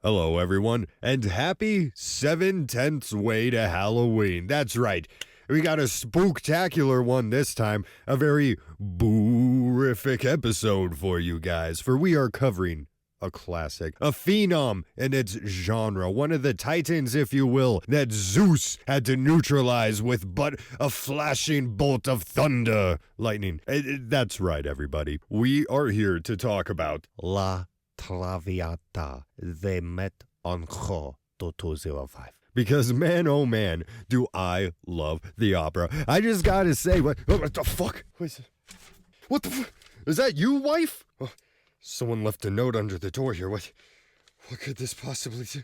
Hello, everyone, and happy 7/10th way to Halloween. That's right. We got a spooktacular one this time, a very boo-rific episode for you guys, for we are covering a classic, a phenom in its genre, one of the titans, if you will, that Zeus had to neutralize with but a flashing bolt of thunder, lightning. That's right, everybody. We are here to talk about La Traviata. They met on Ho 2205. Because man, oh man, do I love the opera. I just gotta say, what the fuck? What the fuck? Is that you, wife? Oh, someone left a note under the door here. What could this possibly do?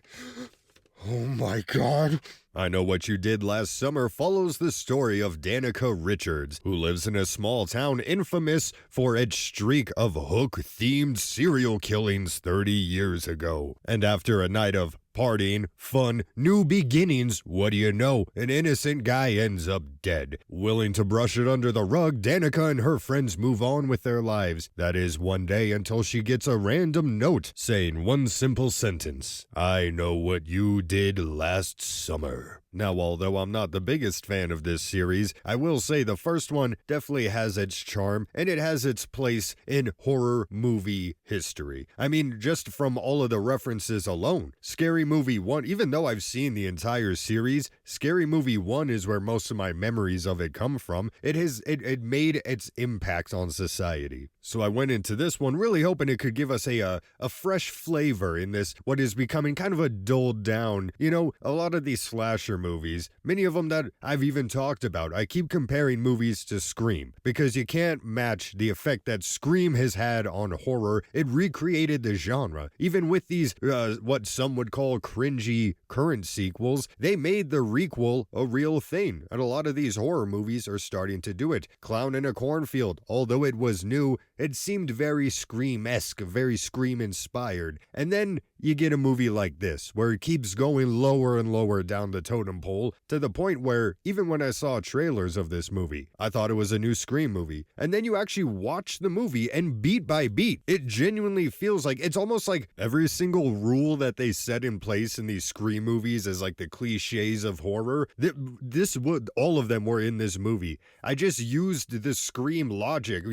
Oh my god. I Know What You Did Last Summer follows the story of Danica Richards, who lives in a small town infamous for its streak of hook-themed serial killings 30 years ago. And after a night of partying, fun, new beginnings, what do you know? An innocent guy ends up dead. Willing to brush it under the rug, Danica and her friends move on with their lives. That is, one day until she gets a random note saying one simple sentence: I know what you did last summer. Now, although I'm not the biggest fan of this series, I will say the first one definitely has its charm, and it has its place in horror movie history. I mean, just from all of the references alone. Scary Movie 1, even though I've seen the entire series, Scary Movie 1 is where most of my memories of it come from. It made its impact on society. So I went into this one really hoping it could give us a fresh flavor in this, what is becoming kind of a dulled down, a lot of these slasher movies, many of them that I've even talked about. I keep comparing movies to Scream because you can't match the effect that Scream has had on horror. It recreated the genre. Even with these, what some would call cringy current sequels, they made the requel a real thing. And a lot of these horror movies are starting to do it. Clown in a Cornfield, although it was new, it seemed very Scream-esque, very Scream-inspired. And then you get a movie like this, where it keeps going lower and lower down the totem pole, to the point where, even when I saw trailers of this movie, I thought it was a new Scream movie. And then you actually watch the movie, and beat by beat, it genuinely feels like, it's almost like every single rule that they set in place in these Scream movies as like the cliches of horror, all of them were in this movie. I just used the Scream logic,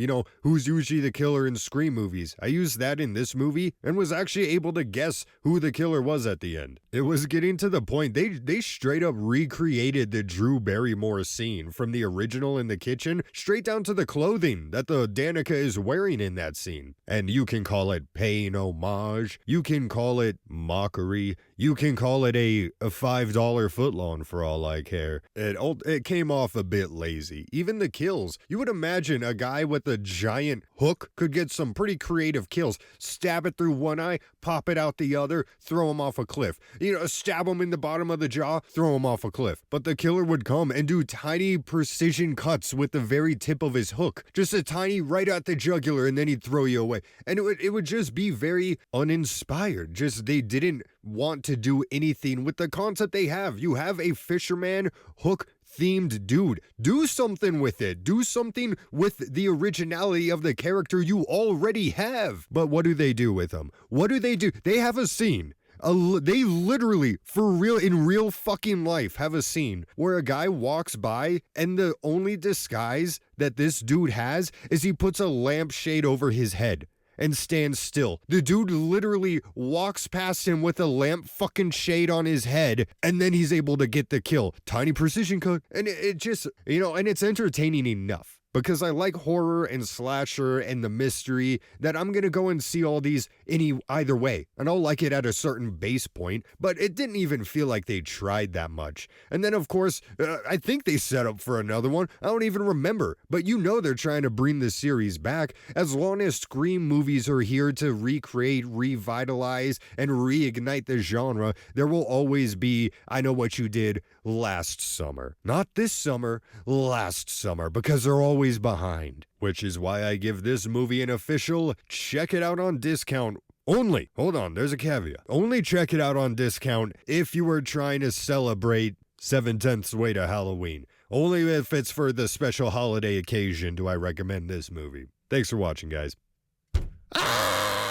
who's usually the killer in Scream movies. I used that in this movie, and was actually able to guess who the killer was at the end. It was getting to the point, they straight up recreated the Drew Barrymore scene from the original in the kitchen, straight down to the clothing that the Danica is wearing in that scene. And you can call it paying homage, you can call it mockery, you can call it a $5 footlong for all I care. It came off a bit lazy. Even the kills, you would imagine a guy with a giant hook could get some pretty creative kills. Stab it through one eye, pop it out the other, throw him off a cliff. Stab him in the bottom of the jaw, throw him off a cliff. But the killer would come and do tiny precision cuts with the very tip of his hook. Just a tiny right at the jugular, and then he'd throw you away. And it would just be very uninspired. Just they didn't want to do anything with the concept they have. You have a fisherman hook themed dude. Do something with it. Do something with the originality of the character you already have. But what do they do with him? What do? They have a scene. They literally, for real, in real fucking life, have a scene where a guy walks by and the only disguise that this dude has is he puts a lampshade over his head and stands still. The dude literally walks past him with a lamp fucking shade on his head, and then he's able to get the kill. Tiny precision cut. And it just, and it's entertaining enough. Because I like horror and slasher and the mystery that I'm going to go and see all these either way. And I'll like it at a certain base point, but it didn't even feel like they tried that much. And then, of course, I think they set up for another one. I don't even remember. But they're trying to bring the series back. As long as Scream movies are here to recreate, revitalize, and reignite the genre, there will always be I Know What You Did Last Summer. Not this summer, last summer, because they're always behind. Which is why I give this movie an official check it out on discount. Only, hold on, there's a caveat. Only check it out on discount if you were trying to celebrate 7/10th way to Halloween. Only if it's for the special holiday occasion do I recommend this movie. Thanks for watching, guys. Ah!